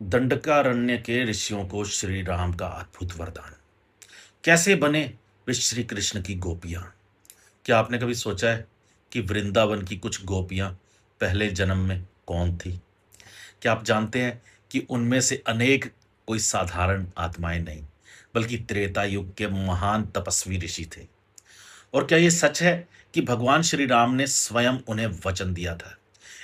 दंडकारण्य के ऋषियों को श्री राम का अद्भुत वरदान। कैसे बने वे श्री कृष्ण की गोपियां? क्या आपने कभी सोचा है कि वृंदावन की कुछ गोपियां पहले जन्म में कौन थी? क्या आप जानते हैं कि उनमें से अनेक कोई साधारण आत्माएं नहीं, बल्कि त्रेता युग के महान तपस्वी ऋषि थे? और क्या ये सच है कि भगवान श्री राम ने स्वयं उन्हें वचन दिया था,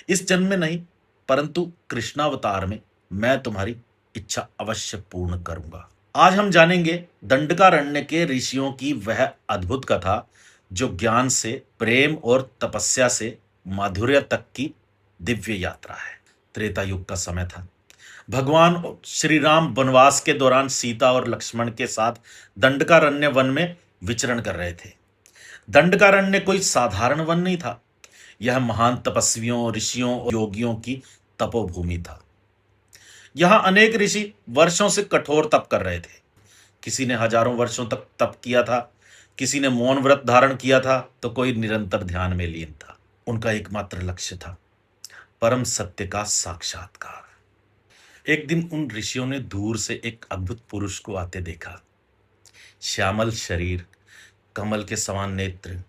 इस जन्म में नहीं, परंतु कृष्णावतार में मैं तुम्हारी इच्छा अवश्य पूर्ण करूंगा? आज हम जानेंगे दंडकारण्य के ऋषियों की वह अद्भुत कथा, जो ज्ञान से, प्रेम और तपस्या से माधुर्य तक की दिव्य यात्रा है। त्रेता युग का समय था। भगवान श्री राम वनवास के दौरान सीता और लक्ष्मण के साथ दंडकारण्य वन में विचरण कर रहे थे। दंडकारण्य कोई साधारण वन नहीं था। यह महान तपस्वियों, ऋषियों और योगियों की तपोभूमि था। यहां अनेक ऋषि वर्षों से कठोर तप कर रहे थे। किसी ने हजारों वर्षों तक तप किया था, किसी ने मौन व्रत धारण किया था, तो कोई निरंतर ध्यान में लीन था। उनका एकमात्र लक्ष्य था परम सत्य का साक्षात्कार। एक दिन उन ऋषियों ने दूर से एक अद्भुत पुरुष को आते देखा। श्यामल शरीर, कमल के समान नेत्र,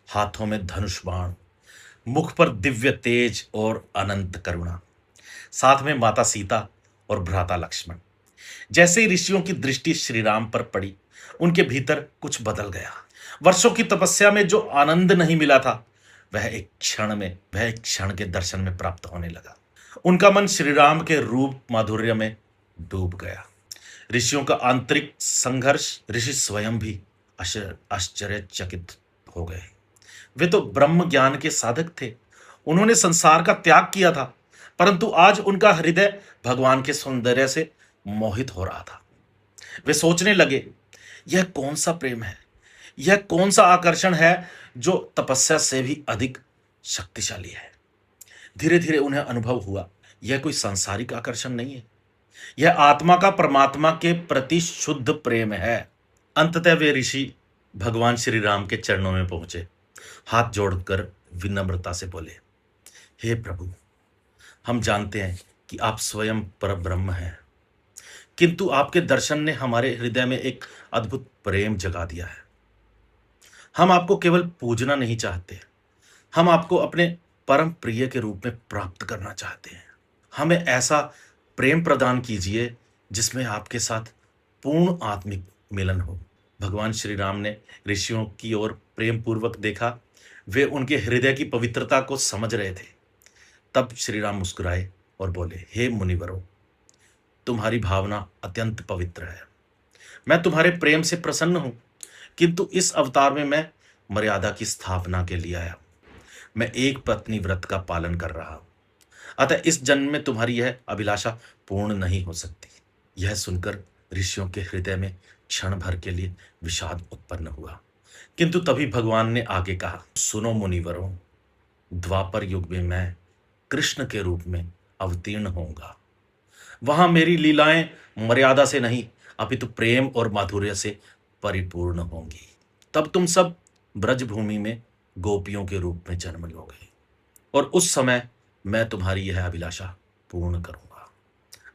हाथों में धनुष बाण, मुख पर दिव्य तेज और अनंत करुणा, साथ में माता सीता और भ्राता लक्ष्मण। जैसे ही ऋषियों की दृष्टि श्री राम पर पड़ी, उनके भीतर कुछ बदल गया। वर्षों की तपस्या में जो आनंद नहीं मिला था, वह एक क्षण के दर्शन में प्राप्त होने लगा। उनका मन श्री राम के रूप माधुर्य में डूब गया। ऋषियों का आंतरिक संघर्ष, ऋषि स्वयं भी आश्चर्यचकित हो गए। वे तो ब्रह्म ज्ञान के साधक थे। उन्होंने संसार का त्याग किया था, परंतु आज उनका हृदय भगवान के सौंदर्य से मोहित हो रहा था। वे सोचने लगे, यह कौन सा प्रेम है, यह कौन सा आकर्षण है जो तपस्या से भी अधिक शक्तिशाली है। धीरे धीरे उन्हें अनुभव हुआ, यह कोई सांसारिक आकर्षण नहीं है, यह आत्मा का परमात्मा के प्रति शुद्ध प्रेम है। अंततः वे ऋषि भगवान श्री राम के चरणों में पहुंचे, हाथ जोड़कर विनम्रता से बोले, हे प्रभु, हम जानते हैं कि आप स्वयं परब्रह्म हैं, किंतु आपके दर्शन ने हमारे हृदय में एक अद्भुत प्रेम जगा दिया है। हम आपको केवल पूजना नहीं चाहते, हम आपको अपने परम प्रिय के रूप में प्राप्त करना चाहते हैं। हमें ऐसा प्रेम प्रदान कीजिए जिसमें आपके साथ पूर्ण आत्मिक मिलन हो। भगवान श्री राम ने ऋषियों की ओर प्रेम पूर्वक देखा। वे उनके हृदय की पवित्रता को समझ रहे थे। तब श्री राम मुस्कुराए और बोले, हे मुनिवरों, तुम्हारी भावना अत्यंत पवित्र है। मैं तुम्हारे प्रेम से प्रसन्न हूं, किंतु इस अवतार में मैं मर्यादा की स्थापना के लिए आया। मैं एक पत्नी व्रत का पालन कर रहा हूं, अतः इस जन्म में तुम्हारी यह अभिलाषा पूर्ण नहीं हो सकती। यह सुनकर ऋषियों के हृदय में क्षण भर के लिए विषाद उत्पन्न हुआ, किंतु तभी भगवान ने आगे कहा, सुनो मुनिवरों, द्वापर युग में मैं कृष्ण के रूप में अवतीर्ण होऊंगा। वहां मेरी लीलाएं मर्यादा से नहीं, अपितु प्रेम और माधुर्य से परिपूर्ण होंगी। तब तुम सब ब्रजभूमि में गोपियों के रूप में जन्म लोगे, और उस समय मैं तुम्हारी यह अभिलाषा पूर्ण करूंगा।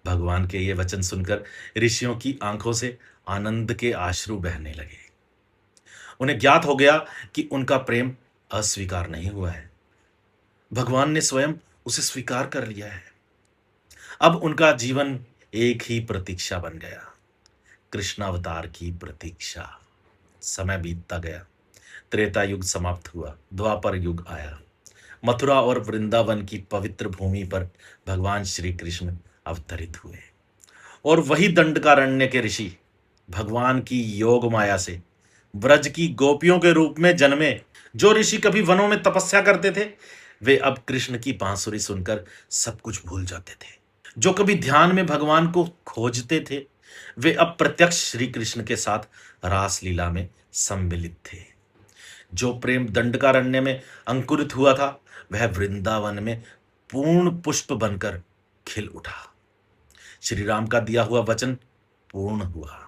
भगवान के ये वचन सुनकर ऋषियों की आंखों से आनंद के आश्रु बहने लगे। उन्हें ज्ञात हो गया कि उनका प्रेम अस्वीकार नहीं हुआ है, भगवान ने स्वयं उसे स्वीकार कर लिया है। अब उनका जीवन एक ही प्रतीक्षा बन गया, कृष्णावतार की प्रतीक्षा। समय बीतता गया, त्रेता युग समाप्त हुआ, द्वापर युग आया। मथुरा और वृंदावन की पवित्र भूमि पर भगवान श्री कृष्ण अवतरित हुए, और वही दंडकारण्य के ऋषि भगवान की योग माया से ब्रज की गोपियों के रूप में जन्मे। जो ऋषि कभी वनों में तपस्या करते थे, वे अब कृष्ण की बांसुरी सुनकर सब कुछ भूल जाते थे। जो कभी ध्यान में भगवान को खोजते थे, वे अब प्रत्यक्ष श्री कृष्ण के साथ रासलीला में सम्मिलित थे। जो प्रेम दंडकारण्य में अंकुरित हुआ था, वह वृंदावन में पूर्ण पुष्प बनकर खिल उठा। श्री राम का दिया हुआ वचन पूर्ण हुआ।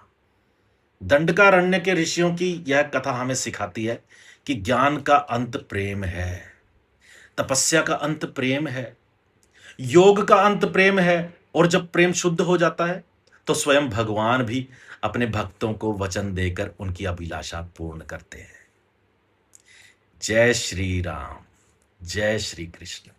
दंडकारण्य के ऋषियों की यह कथा हमें सिखाती है कि ज्ञान का अंत प्रेम है, तपस्या का अंत प्रेम है, योग का अंत प्रेम है, और जब प्रेम शुद्ध हो जाता है तो स्वयं भगवान भी अपने भक्तों को वचन देकर उनकी अभिलाषा पूर्ण करते हैं। जय श्री राम, जय श्री कृष्ण।